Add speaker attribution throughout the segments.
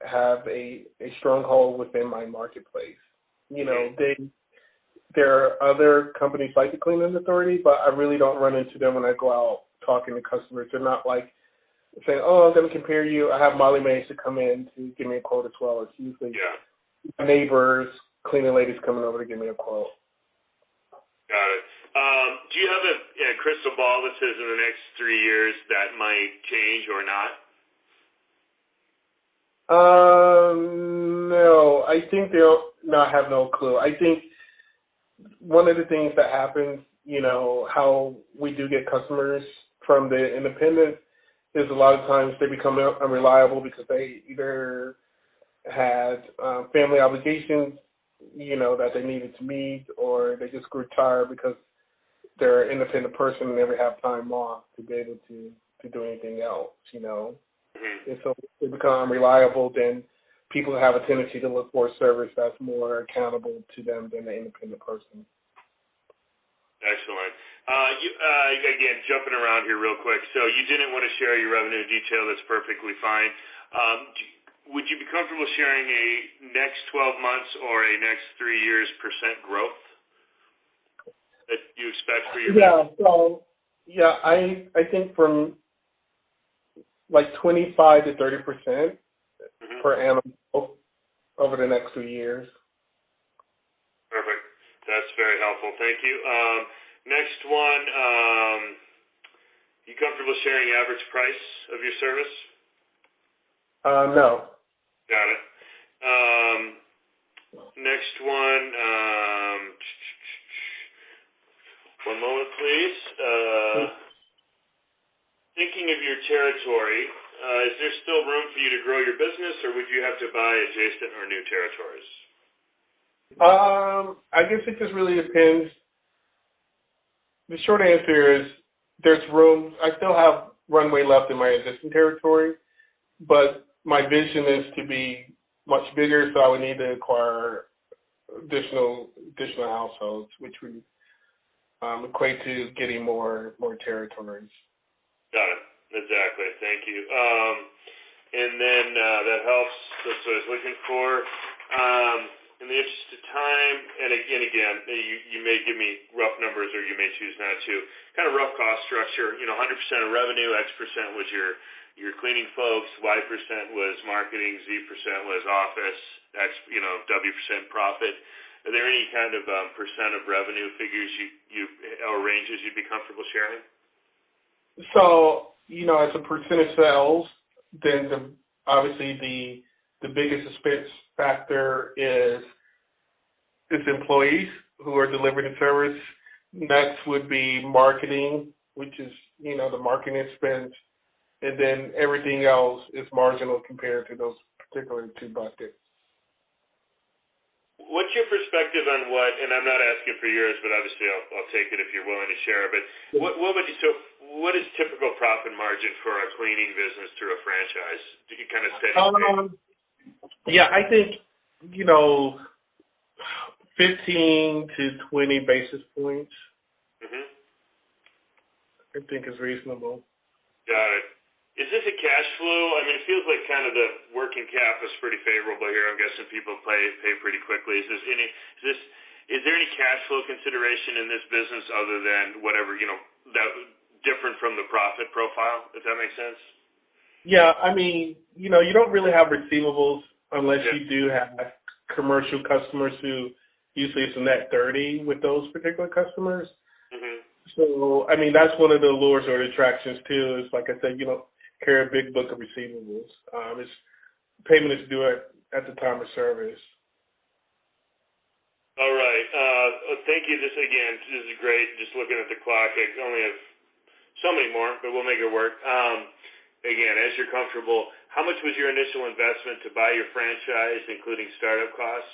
Speaker 1: have a stronghold within my marketplace. You know, there are other companies like the Cleaning Authority, but I really don't run into them when I go out talking to customers. They're not like saying, oh, I'm going to compare you. I have Molly Mays to come in to give me a quote as well. It's usually my neighbors, cleaning ladies coming over to give me a quote.
Speaker 2: Got it. Do you have a crystal ball that says in the next 3 years that might change or not?
Speaker 1: No. I think they'll not have no clue. I think one of the things that happens, you know, how we do get customers from the independents is a lot of times they become unreliable because they either had family obligations, you know, that they needed to meet, or they just grew tired because they're an independent person and never have time off to be able to do anything else, you know. And so they become unreliable, then people have a tendency to look for a service that's more accountable to them than an independent person.
Speaker 2: Excellent. Again, jumping around here real quick. So you didn't want to share your revenue detail. That's perfectly fine. Would you be comfortable sharing a next 12 months or a next 3 years % growth that you expect for your revenue?
Speaker 1: So, I think from like 25 to 30% per annum over the next 2 years.
Speaker 2: Perfect. That's very helpful. Thank you. Next one, you comfortable sharing average price of your service?
Speaker 1: No.
Speaker 2: Got it. Next one, one moment, please. Thinking of your territory, is there still room for you to grow your business, or would you have to buy adjacent or new territories?
Speaker 1: I guess it just really depends. The short answer is there's room. I still have runway left in my existing territory, but my vision is to be much bigger, so I would need to acquire additional households, which would equate to getting more territories.
Speaker 2: Got it. Exactly. Thank you. And then that helps. That's what I was looking for. In the interest of time, and again, you may give me rough numbers or you may choose not to. Kind of rough cost structure, 100% of revenue, X% was your cleaning folks, Y% was marketing, Z% was office, W% profit. Are there any kind of % of revenue figures or ranges you'd be comfortable sharing?
Speaker 1: So, as a percent of sales, then obviously the biggest expense factor is employees who are delivering the service. Next would be marketing, which is, the marketing expense. And then everything else is marginal compared to those particular two buckets.
Speaker 2: What's your perspective on and I'm not asking for yours, but obviously I'll take it if you're willing to share, but what is typical profit margin for a cleaning business through a franchise? Do you kind of steady state?
Speaker 1: Yeah, I think, 15 to 20 basis points, I think is reasonable. Got
Speaker 2: it. Is this a cash flow? I mean, it feels like kind of the working cap is pretty favorable here. I'm guessing people pay pretty quickly. Is there any cash flow consideration in this business other than whatever, that different from the profit profile, if that makes sense?
Speaker 1: Yeah, I mean, you don't really have receivables unless you do have commercial customers who usually it's a net 30 with those particular customers. So, I mean, that's one of the allures or the attractions too, is like I said, you don't carry a big book of receivables. It's payment is due at the time of service.
Speaker 2: All right. Thank you. This is great. Just looking at the clock, I only have so many more, but we'll make it work. Again, as you're comfortable, how much was your initial investment to buy your franchise, including startup costs?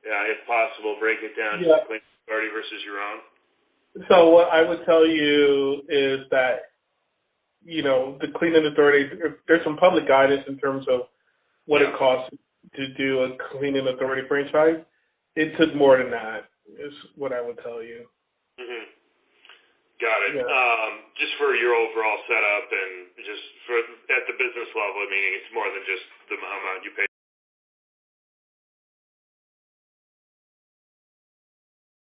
Speaker 2: If possible, break it down to the Cleaning Authority versus your own.
Speaker 1: So what I would tell you is that, the Cleaning Authority, there's some public guidance in terms of what it costs to do a Cleaning Authority franchise. It took more than that, is what I would tell you.
Speaker 2: Got it.
Speaker 1: Yeah.
Speaker 2: just for your overall setup and just for at the business level, meaning it's more than just the amount you pay